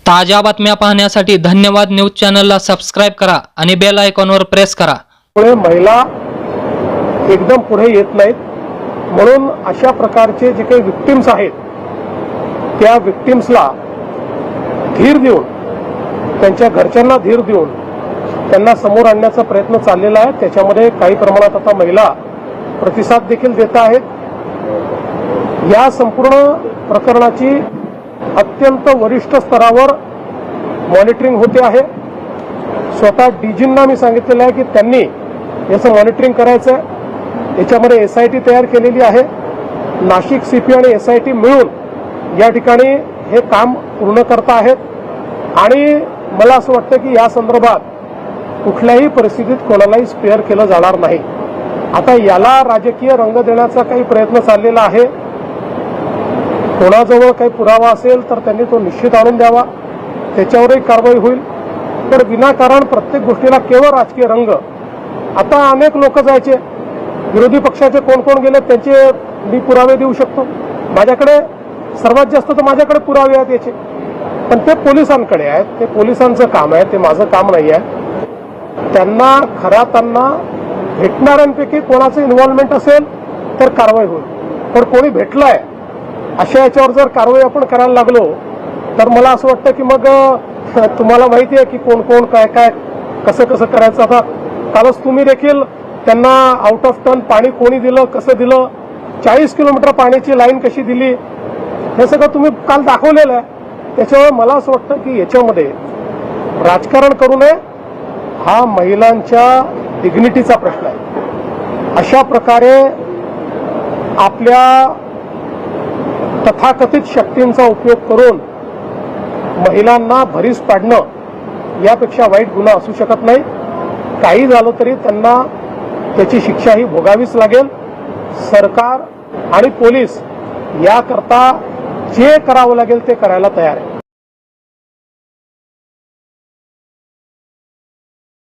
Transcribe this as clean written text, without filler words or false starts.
ताज्या बातम्या पाहण्यासाठी धन्यवाद न्यूज चॅनलला सबस्क्राइब करा आणि बेल आयकॉनवर प्रेस करा। महिला एकदम पुढे येत नाहीत, म्हणून अशा प्रकारचे जे काही विक्टिम्स आहेत त्या विक्टिम्सला धीर देऊन, त्यांच्या घरच्यांना धीर देऊन त्यांना समोर आणण्याचा प्रयत्न चाललेला आहे। त्याच्यामध्ये काही प्रमाणात आता महिला प्रतिसाद देखील देत आहेत। या संपूर्ण प्रकरणाची अत्यंत वरिष्ठ स्तरावर मॉनिटरिंग होते आहे। स्वतः डीजींना मी सांगितलेलं आहे की त्यांनी याचं मॉनिटरिंग करायचं आहे। याच्यामध्ये एसआयटी तयार केलेली आहे। नाशिक सीपी आणि एसआयटी मिळून या ठिकाणी हे काम पूर्ण करता आहेत आणि मला असं वाटतं की या संदर्भात कुठल्याही परिस्थितीत कोणालाही स्पेअर केलं जाणार नाही। आता याला राजकीय रंग देण्याचा काही प्रयत्न चाललेला आहे। कोणाजवळ काही पुरावा असेल तर त्यांनी तो निश्चित आणून द्यावा, त्याच्यावरही कारवाई होईल। पण विनाकारण प्रत्येक गोष्टीला केवळ राजकीय रंग। आता अनेक लोक जायचे, विरोधी पक्षाचे कोण कोण गेले त्यांचे मी पुरावे देऊ शकतो। माझ्याकडे सर्वात जास्त तर माझ्याकडे पुरावे आहेत याचे, पण ते पोलिसांकडे आहेत। ते पोलिसांचं काम आहे, ते माझं काम नाही आहे। त्यांना त्यांना भेटणाऱ्यांपैकी कोणाचं इन्व्हॉल्वमेंट असेल तर कारवाई होईल, पण कोणी भेटलाय अशा याच्यावर जर कारवाई आपण करायला लागलो तर मला असं वाटतं की मग तुम्हाला माहिती आहे की कोण कोण काय काय कसं कसं करायचं। आता कालच तुम्ही देखील त्यांना आउट ऑफ टर्न पाणी कोणी दिलं, कसं दिलं, 40 किलोमीटर पाण्याची लाईन कशी दिली, हे सगळं तुम्ही काल दाखवलेलं आहे। त्याच्यामुळे मला असं वाटतं की याच्यामध्ये राजकारण करू नये। हा महिलांच्या डिग्निटीचा प्रश्न आहे। अशा प्रकारे आपल्या तथाकथित शक्तींचा उपयोग करून महिलांना भरीस पाडणं यापेक्षा वाईट गुन्हा असू शकत नाही। काही झालं तरी त्यांना त्याची शिक्षाही भोगावीच लागेल। सरकार आणि पोलीस याकरता जे करावं लागेल ते करायला तयार आहे।